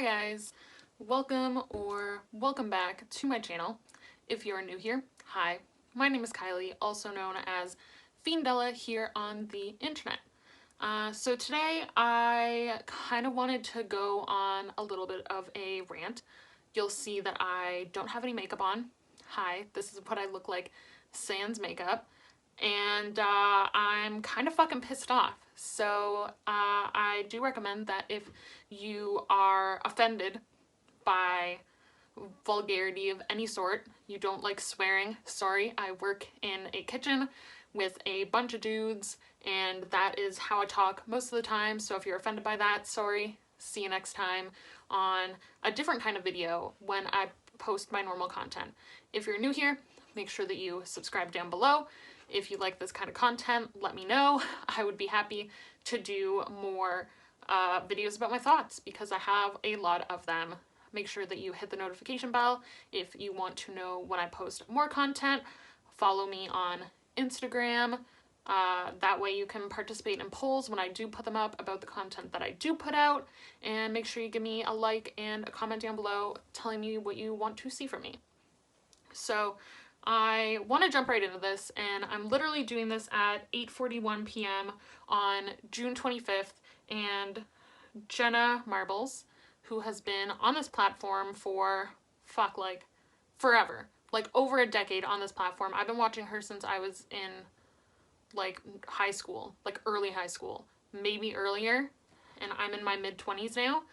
Hi guys, welcome back to my channel. If you're new here, hi, my name is Kylie, also known as Fiendella here on the internet. So today I kind of wanted to go on a little bit of a rant. You'll see that I don't have any makeup on. Hi, this is what I look like sans makeup. And I'm kind of fucking pissed off. So I do recommend that if you are offended by vulgarity of any sort, you don't like swearing, sorry, I work in a kitchen with a bunch of dudes and that is how I talk most of the time, so if you're offended by that, sorry. See you next time on a different kind of video when I post my normal content. If you're new here, make sure that you subscribe down below. If you like this kind of content, let me know. I would be happy to do more videos about my thoughts because I have a lot of them. Make sure that you hit the notification bell if you want to know when I post more content. Follow me on Instagram. That way you can participate in polls when I do put them up about the content that I do put out. And make sure you give me a like and a comment down below telling me what you want to see from me. So I want to jump right into this, and I'm literally doing this at 8:41 p.m. on June 25th, and Jenna Marbles, who has been on this platform for, like, forever. Like, over a decade on this platform. I've been watching her since I was in, like, high school. Like, early high school. Maybe earlier. And I'm in my mid-20s now.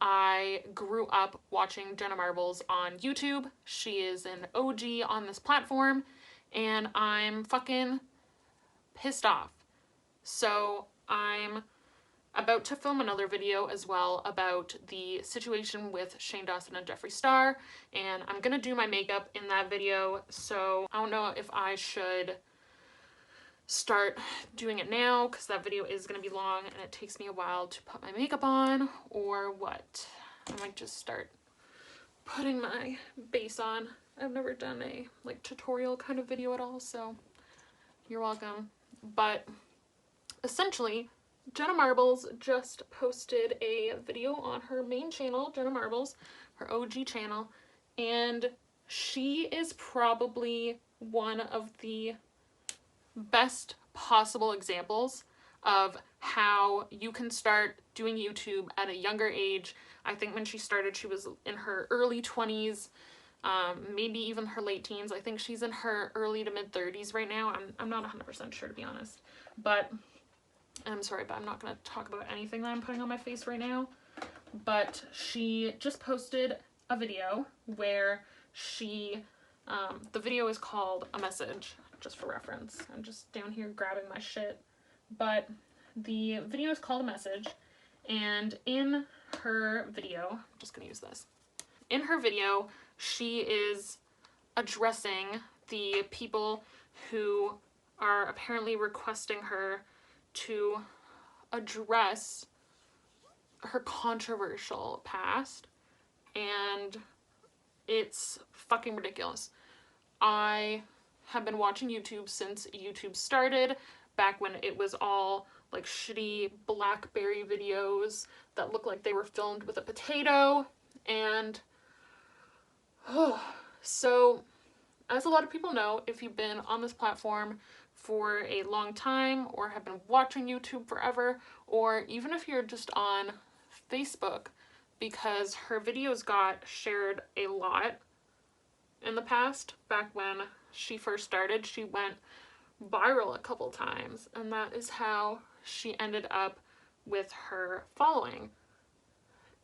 I grew up watching Jenna Marbles on YouTube. She is an OG on this platform, and I'm fucking pissed off. So I'm about to film another video as well about the situation with Shane Dawson and Jeffree Star, and I'm gonna do my makeup in that video, so I don't know if I should start doing it now because that video is going to be long and it takes me a while to put my makeup on, or what. I might just start putting my base on. I've never done a like tutorial kind of video at all, so you're welcome. But essentially, Jenna Marbles just posted a video on her main channel, Jenna Marbles, her OG channel, and she is probably one of the best possible examples of how you can start doing YouTube at a younger age. I think when she started, she was in her early 20s, maybe even her late teens. I think she's in her early to mid 30s right now. I'm not 100% sure, to be honest. But I'm sorry, but I'm not going to talk about anything that I'm putting on my face right now. But she just posted a video where she, the video is called A Message, just for reference. I'm just down here grabbing my shit. But the video is called A Message, and in her video, I'm just gonna use this. In her video, she is addressing the people who are apparently requesting her to address her controversial past, and it's fucking ridiculous. I have been watching YouTube since YouTube started, back when it was all like shitty BlackBerry videos that looked like they were filmed with a potato, and so as a lot of people know, if you've been on this platform for a long time or have been watching YouTube forever, or even if you're just on Facebook, because her videos got shared a lot in the past, back when she first started, she went viral a couple times, and that is how she ended up with her following.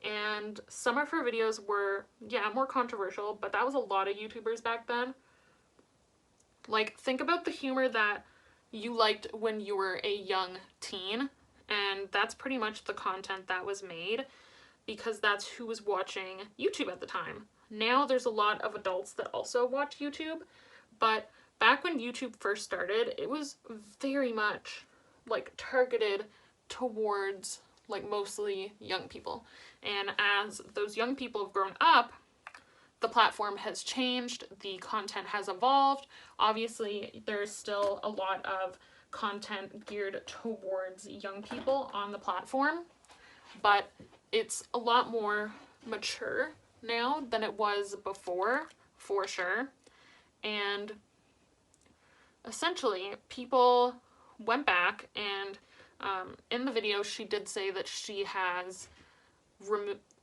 And some of her videos were, yeah, more controversial, but that was a lot of YouTubers back then. Like, think about the humor that you liked when you were a young teen, and that's pretty much the content that was made, because that's who was watching YouTube at the time. Now there's a lot of adults that also watch YouTube, but back when YouTube first started, it was very much like targeted towards like mostly young people. And as those young people have grown up, the platform has changed, the content has evolved. Obviously, there's still a lot of content geared towards young people on the platform, but it's a lot more mature now than it was before, for sure. And essentially, people went back and in the video, she did say that she has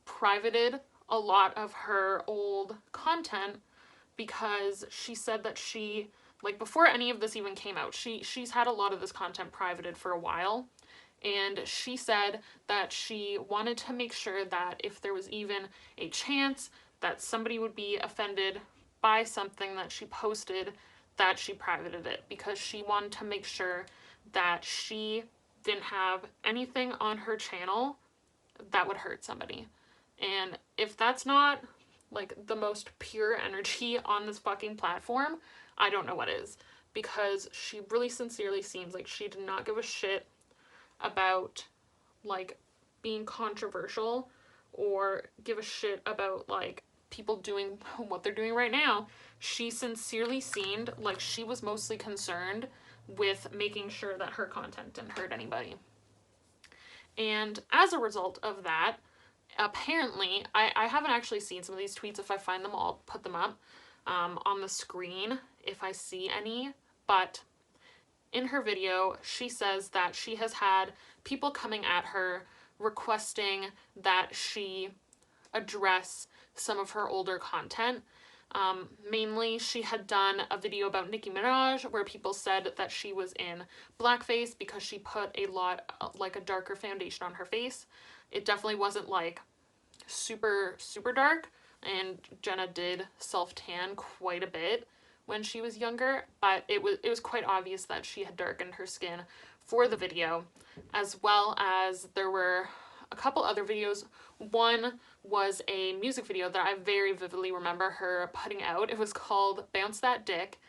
privated a lot of her old content because she said that she, like, before any of this even came out, she's had a lot of this content privated for a while. And she said that she wanted to make sure that if there was even a chance that somebody would be offended by something that she posted, that she privated it, because she wanted to make sure that she didn't have anything on her channel that would hurt somebody. And if that's not like the most pure energy on this fucking platform, I don't know what is. Because she really sincerely seems like she did not give a shit about like being controversial or give a shit about like people doing what they're doing right now. She sincerely seemed like she was mostly concerned with making sure that her content didn't hurt anybody. And as a result of that, apparently, I haven't actually seen some of these tweets. If I find them, I'll put them up on the screen if I see any. But in her video, she says that she has had people coming at her requesting that she address some of her older content. Mainly, she had done a video about Nicki Minaj where people said that she was in blackface because she put a lot, like a darker foundation on her face. It definitely wasn't like super, super dark, and Jenna did self-tan quite a bit when she was younger, but it was quite obvious that she had darkened her skin for the video, as well as there were a couple other videos. One was a music video that I very vividly remember her putting out. It was called Bounce That Dick,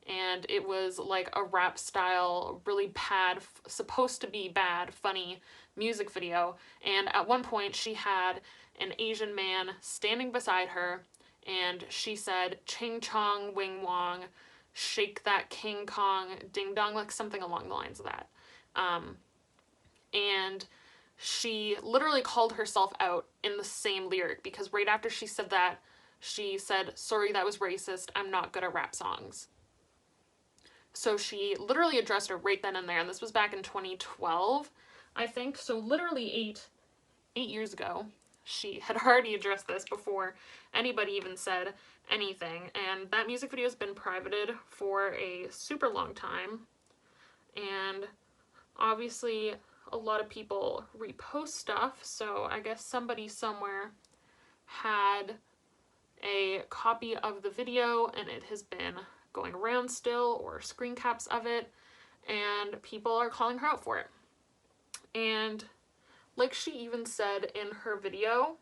and it was like a rap style, really bad, supposed to be bad, funny music video. And at one point she had an Asian man standing beside her, and she said, "Ching chong, wing wong, shake that King Kong, ding dong," like something along the lines of that. And she literally called herself out in the same lyric, because right after she said that, she said, "Sorry, that was racist. I'm not good at rap songs." So she literally addressed her right then and there, and this was back in 2012, I think. So literally eight years ago, she had already addressed this before anybody even said anything. And that music video has been privated for a super long time. And obviously a lot of people repost stuff, so I guess somebody somewhere had a copy of the video and it has been going around still, or screen caps of it, and people are calling her out for it. And like she even said in her video,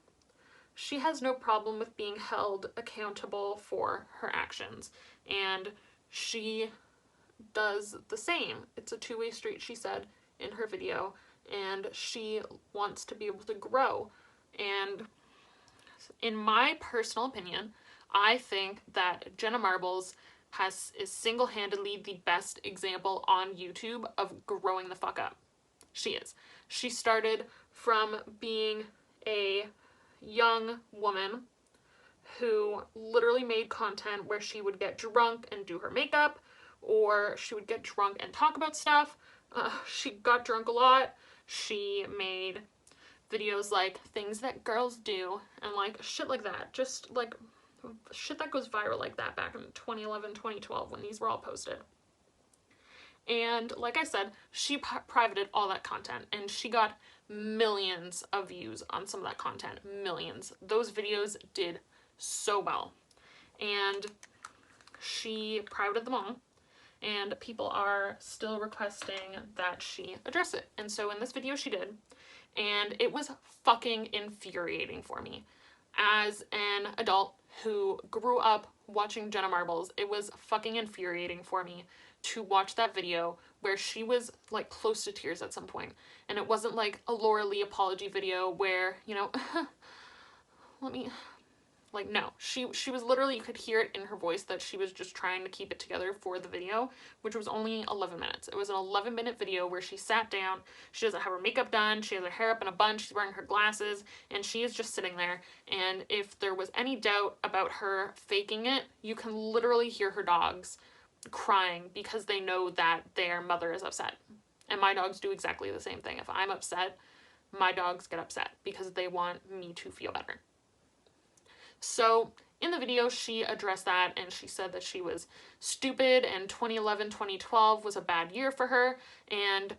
she has no problem with being held accountable for her actions, and she does the same. It's a two-way street, she said in her video, and she wants to be able to grow. And in my personal opinion, I think that Jenna Marbles is single-handedly the best example on YouTube of growing the fuck up. She is. She started from being a young woman who literally made content where she would get drunk and do her makeup, or she would get drunk and talk about stuff. She got drunk a lot. She made videos like things that girls do and like shit like that. Just like shit that goes viral like that back in 2011, 2012 when these were all posted. And like I said, she privated all that content, and she got millions of views on some of that content. Millions. Those videos did so well. And she privated them all, and people are still requesting that she address it. And so in this video she did, and it was fucking infuriating for me. As an adult who grew up watching Jenna Marbles, it was fucking infuriating for me to watch that video where she was like close to tears at some point. And it wasn't like a Laura Lee apology video where, you know, Like, no, she was literally, you could hear it in her voice that she was just trying to keep it together for the video, which was only 11 minutes. It was an 11-minute video where she sat down, she doesn't have her makeup done, she has her hair up in a bun, she's wearing her glasses, and she is just sitting there. And if there was any doubt about her faking it, you can literally hear her dogs crying because they know that their mother is upset. And my dogs do exactly the same thing. If I'm upset, my dogs get upset because they want me to feel better. So in the video, she addressed that, and she said that she was stupid and 2011, 2012 was a bad year for her. And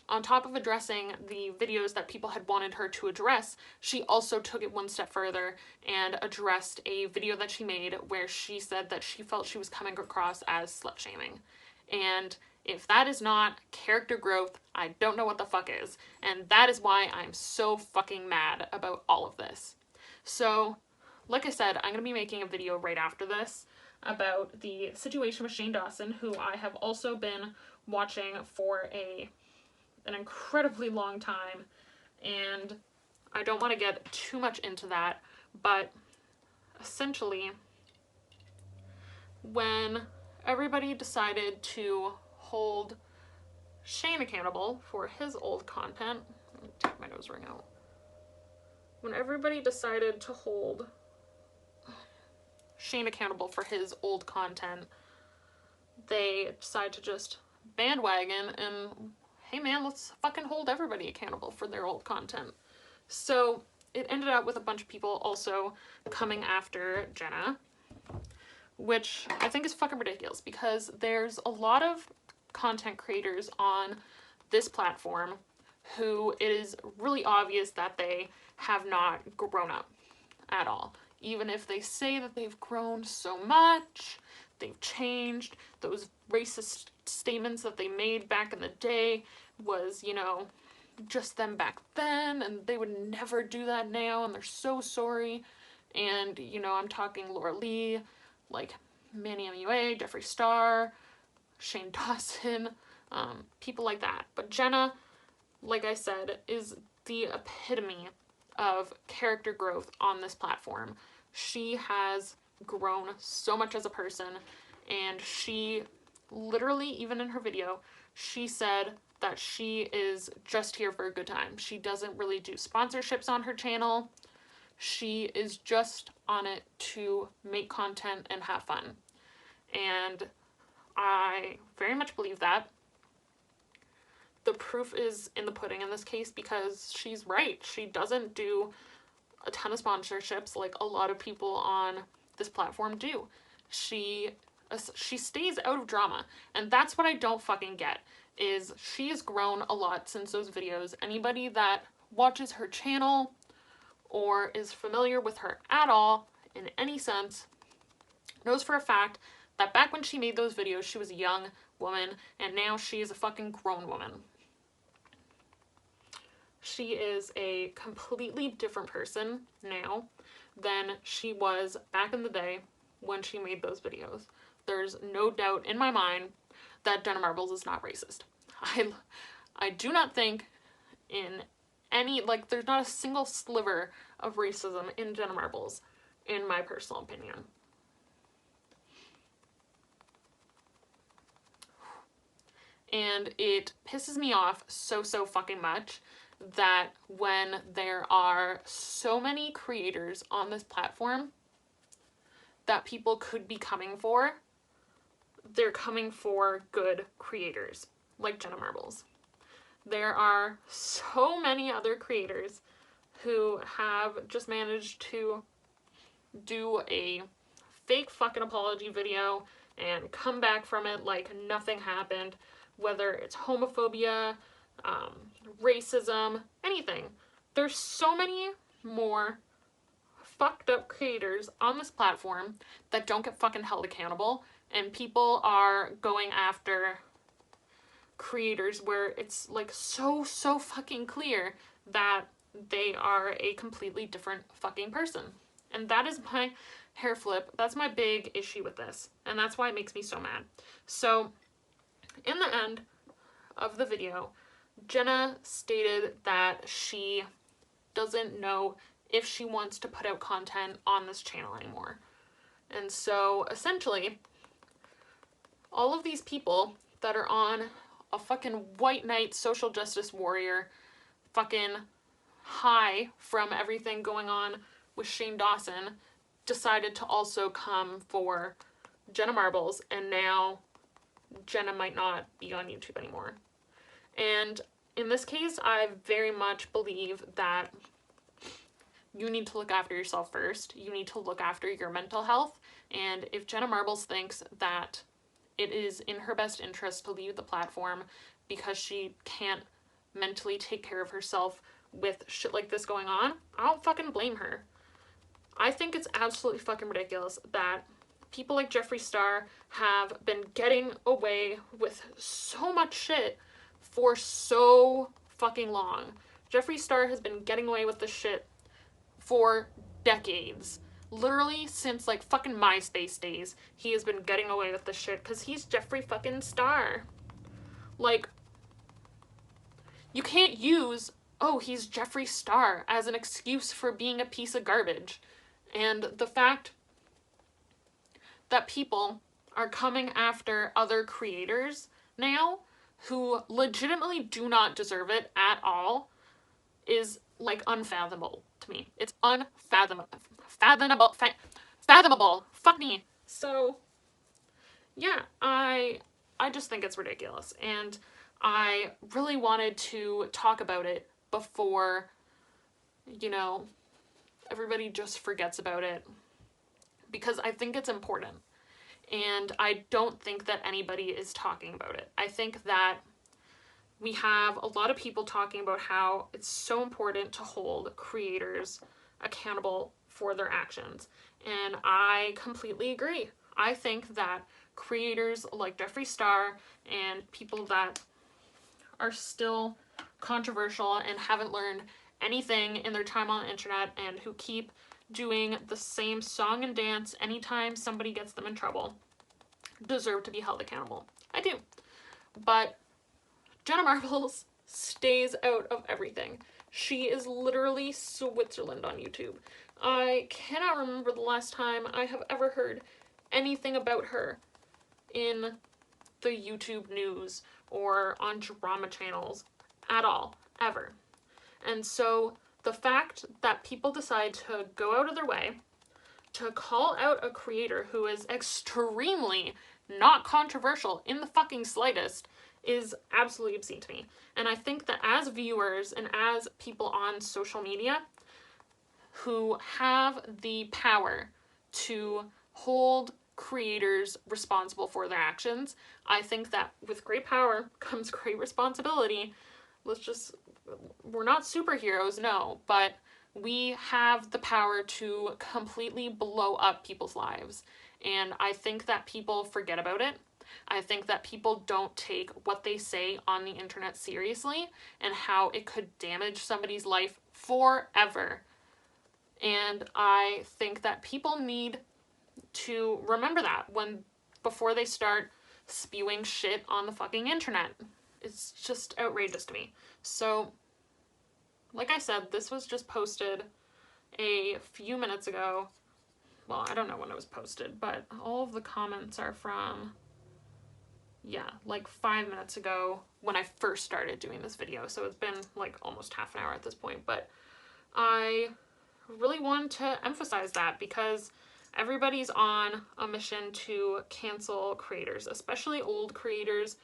on top of addressing the videos that people had wanted her to address, she also took it one step further and addressed a video that she made where she said that she felt she was coming across as slut shaming. And if that is not character growth, I don't know what the fuck is. And that is why I'm so fucking mad about all of this. So, like I said, I'm going to be making a video right after this about the situation with Shane Dawson, who I have also been watching for an incredibly long time, and I don't want to get too much into that, but essentially, when everybody decided to hold Shane accountable for his old content, let me take my nose ring out. When everybody decided to hold Shane accountable for his old content, they decided to just bandwagon and, hey man, let's fucking hold everybody accountable for their old content. So it ended up with a bunch of people also coming after Jenna, which I think is fucking ridiculous because there's a lot of content creators on this platform who it is really obvious that they have not grown up at all. Even if they say that they've grown so much, they've changed, those racist statements that they made back in the day was, you know, just them back then, and they would never do that now, and they're so sorry. And, you know, I'm talking Laura Lee, like Manny MUA, Jeffree Star, Shane Dawson, people like that. But Jenna, like I said, is the epitome of character growth on this platform. She has grown so much as a person, and she literally, even in her video, she said that she is just here for a good time. She doesn't really do sponsorships on her channel. She is just on it to make content and have fun. And I very much believe that. The proof is in the pudding in this case because she's right. She doesn't do a ton of sponsorships like a lot of people on this platform do. She stays out of drama, and that's what I don't fucking get, is she has grown a lot since those videos. Anybody that watches her channel or is familiar with her at all in any sense knows for a fact that back when she made those videos, she was a young woman, and now she is a fucking grown woman. She is a completely different person now than she was back in the day when she made those videos. There's no doubt in my mind that Jenna Marbles is not racist. I do not think in any, like, there's not a single sliver of racism in Jenna Marbles, in my personal opinion. And it pisses me off so fucking much that when there are so many creators on this platform that people could be coming for, they're coming for good creators like Jenna Marbles. There are so many other creators who have just managed to do a fake fucking apology video and come back from it like nothing happened, whether it's homophobia, racism, anything. There's so many more fucked up creators on this platform that don't get fucking held accountable, and people are going after creators where it's like so fucking clear that they are a completely different fucking person. And that is my hair flip. That's my big issue with this, and that's why it makes me so mad. So in the end of the video, Jenna stated that she doesn't know if she wants to put out content on this channel anymore. And so, essentially, all of these people that are on a fucking white knight social justice warrior fucking high from everything going on with Shane Dawson decided to also come for Jenna Marbles, and now Jenna might not be on YouTube anymore. And in this case, I very much believe that you need to look after yourself first. You need to look after your mental health. And if Jenna Marbles thinks that it is in her best interest to leave the platform because she can't mentally take care of herself with shit like this going on, I don't fucking blame her. I think it's absolutely fucking ridiculous that people like Jeffree Star have been getting away with so much shit for so fucking long. Jeffree Star has been getting away with this shit for decades. Literally since like fucking MySpace days, he has been getting away with this shit because he's Jeffree fucking Star. Like, you can't use, oh, he's Jeffree Star as an excuse for being a piece of garbage. And the fact that people are coming after other creators now who legitimately do not deserve it at all is like unfathomable to me. It's fathomable. Fuck me. So yeah, I just think it's ridiculous, and I really wanted to talk about it before, you know, everybody just forgets about it, because I think it's important, and I don't think that anybody is talking about it. I think that we have a lot of people talking about how it's so important to hold creators accountable for their actions, and I completely agree. I think that creators like Jeffree Star and people that are still controversial and haven't learned anything in their time on the internet and who keep doing the same song and dance anytime somebody gets them in trouble deserve to be held accountable. I do. But Jenna Marbles stays out of everything. She is literally Switzerland on YouTube. I cannot remember the last time I have ever heard anything about her in the YouTube news or on drama channels at all, ever. And so the fact that people decide to go out of their way to call out a creator who is extremely not controversial in the fucking slightest is absolutely obscene to me. And I think that as viewers and as people on social media who have the power to hold creators responsible for their actions, I think that with great power comes great responsibility. We're not superheroes, no, but we have the power to completely blow up people's lives. And I think that people forget about it. I think that people don't take what they say on the internet seriously and how it could damage somebody's life forever. And I think that people need to remember that before they start spewing shit on the fucking internet. It's just outrageous to me. So, like I said, this was just posted a few minutes ago. Well, I don't know when it was posted, but all of the comments are from, yeah, like 5 minutes ago when I first started doing this video. So it's been like almost half an hour at this point, but I really want to emphasize that because everybody's on a mission to cancel creators, especially old creators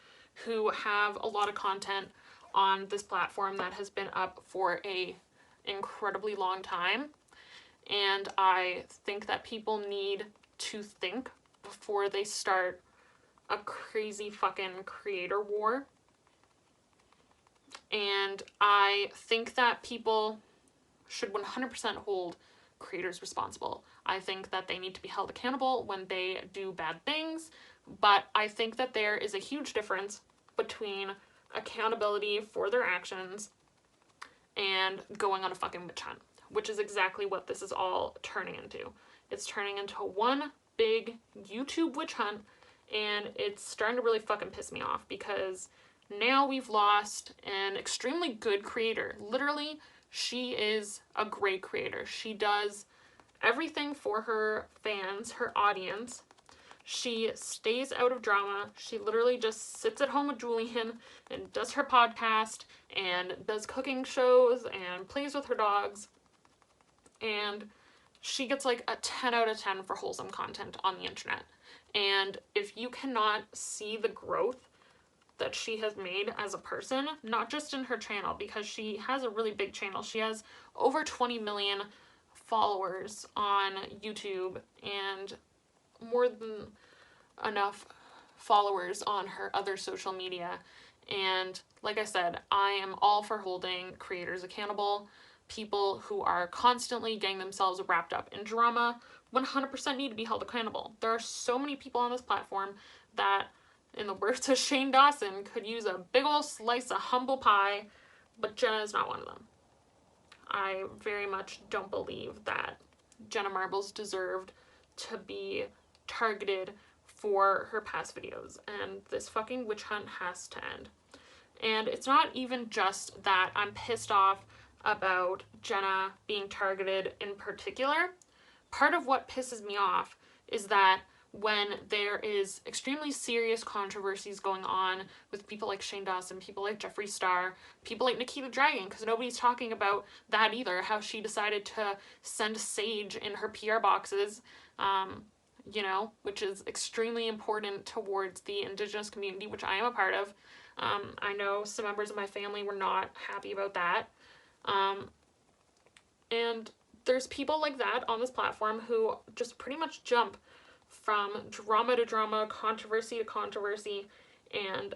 who have a lot of content on this platform that has been up for a incredibly long time. And I think that people need to think before they start a crazy fucking creator war. And I think that people should 100% hold creators responsible. I think that they need to be held accountable when they do bad things, but I think that there is a huge difference between accountability for their actions and going on a fucking witch hunt, which is exactly what this is all turning into. It's turning into one big YouTube witch hunt, and it's starting to really fucking piss me off because now we've lost an extremely good creator. Literally, she is a great creator. She does everything for her fans, her audience. She stays out of drama. She literally just sits at home with Julian and does her podcast and does cooking shows and plays with her dogs. And she gets like a 10 out of 10 for wholesome content on the internet. And if you cannot see the growth that she has made as a person, not just in her channel, because she has a really big channel. She has over 20 million followers on YouTube and more than enough followers on her other social media. And like I said, I am all for holding creators accountable. People who are constantly getting themselves wrapped up in drama 100% need to be held accountable. There are so many people on this platform that, in the words of Shane Dawson, could use a big old slice of humble pie, but Jenna is not one of them. I very much don't believe that Jenna Marbles deserved to be targeted for her past videos, and this fucking witch hunt has to end. And it's not even just that I'm pissed off about Jenna being targeted in particular. Part of what pisses me off is that when there is extremely serious controversies going on with people like Shane Dawson, people like Jeffree Star, people like Nikita Dragon, because nobody's talking about that either, how she decided to send sage in her PR boxes, you know, which is extremely important towards the Indigenous community, which I am a part of. I know some members of my family were not happy about that. And there's people like that on this platform who just pretty much jump from drama to drama, controversy to controversy, and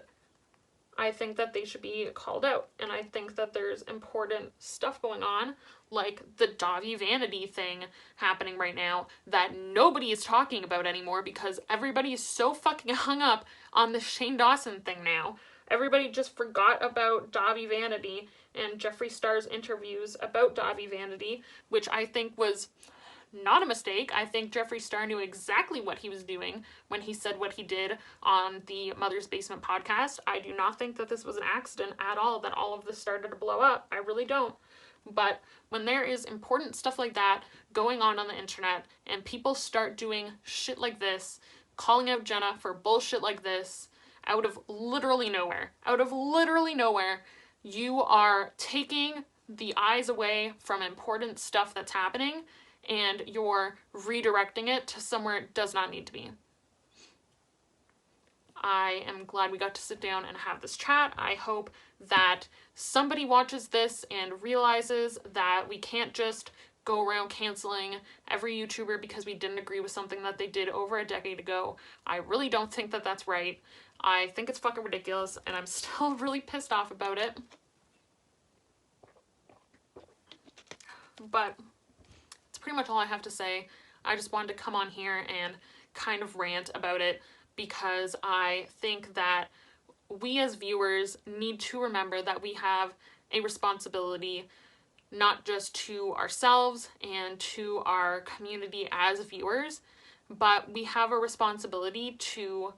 I think that they should be called out. And I think that there's important stuff going on, like the Davi Vanity thing happening right now that nobody is talking about anymore because everybody is so fucking hung up on the Shane Dawson thing now. Everybody just forgot about Davi Vanity and Jeffree Star's interviews about Davi Vanity, which I think was not a mistake. I think Jeffree Star knew exactly what he was doing when he said what he did on the Mother's Basement podcast. I do not think that this was an accident at all, that all of this started to blow up. I really don't. But when there is important stuff like that going on the internet and people start doing shit like this, calling out Jenna for bullshit like this, out of literally nowhere, you are taking the eyes away from important stuff that's happening and you're redirecting it to somewhere it does not need to be. I am glad we got to sit down and have this chat. I hope that somebody watches this and realizes that we can't just go around canceling every YouTuber because we didn't agree with something that they did over a decade ago. I really don't think that that's right. I think it's fucking ridiculous, and I'm still really pissed off about it. But it's pretty much all I have to say. I just wanted to come on here and kind of rant about it because I think that we as viewers need to remember that we have a responsibility not just to ourselves and to our community as viewers, but we have a responsibility to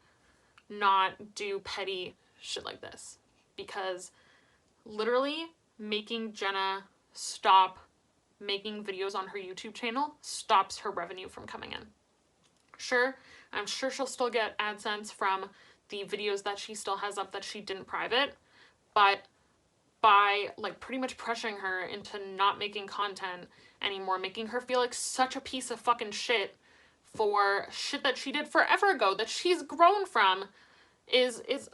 not do petty shit like this, because literally making Jenna stop making videos on her YouTube channel stops her revenue from coming in. Sure, I'm sure she'll still get AdSense from the videos that she still has up that she didn't private, but by like pretty much pressuring her into not making content anymore, making her feel like such a piece of fucking shit for shit that she did forever ago that she's grown from, it's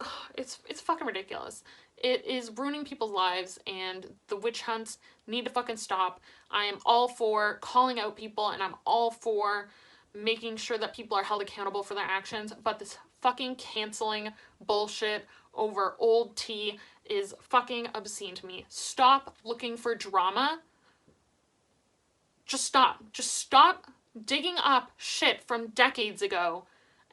fucking ridiculous. It is ruining people's lives, and the witch hunts need to fucking stop. I am all for calling out people, and I'm all for making sure that people are held accountable for their actions, but this fucking canceling bullshit over old tea is fucking obscene to me. Stop looking for drama. Just stop. Just stop digging up shit from decades ago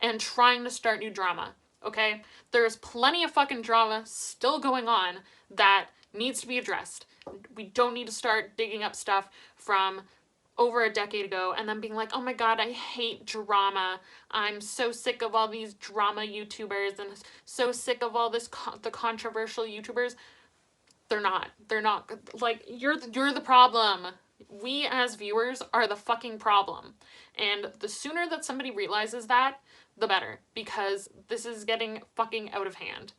and trying to start new drama, okay? There's plenty of fucking drama still going on that needs to be addressed. We don't need to start digging up stuff from over a decade ago and then being like, oh my god, I hate drama. I'm so sick of all these drama YouTubers and so sick of all this the controversial YouTubers. They're not. They're not. Like, you're the problem. We as viewers are the fucking problem. And the sooner that somebody realizes that, the better. Because this is getting fucking out of hand.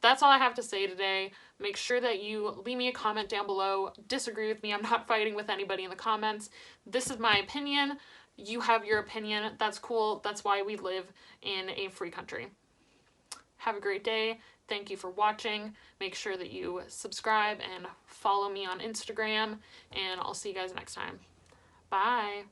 That's all I have to say today. Make sure that you leave me a comment down below. Disagree with me. I'm not fighting with anybody in the comments. This is my opinion. You have your opinion. That's cool. That's why we live in a free country. Have a great day. Thank you for watching. Make sure that you subscribe and follow me on Instagram, and I'll see you guys next time. Bye.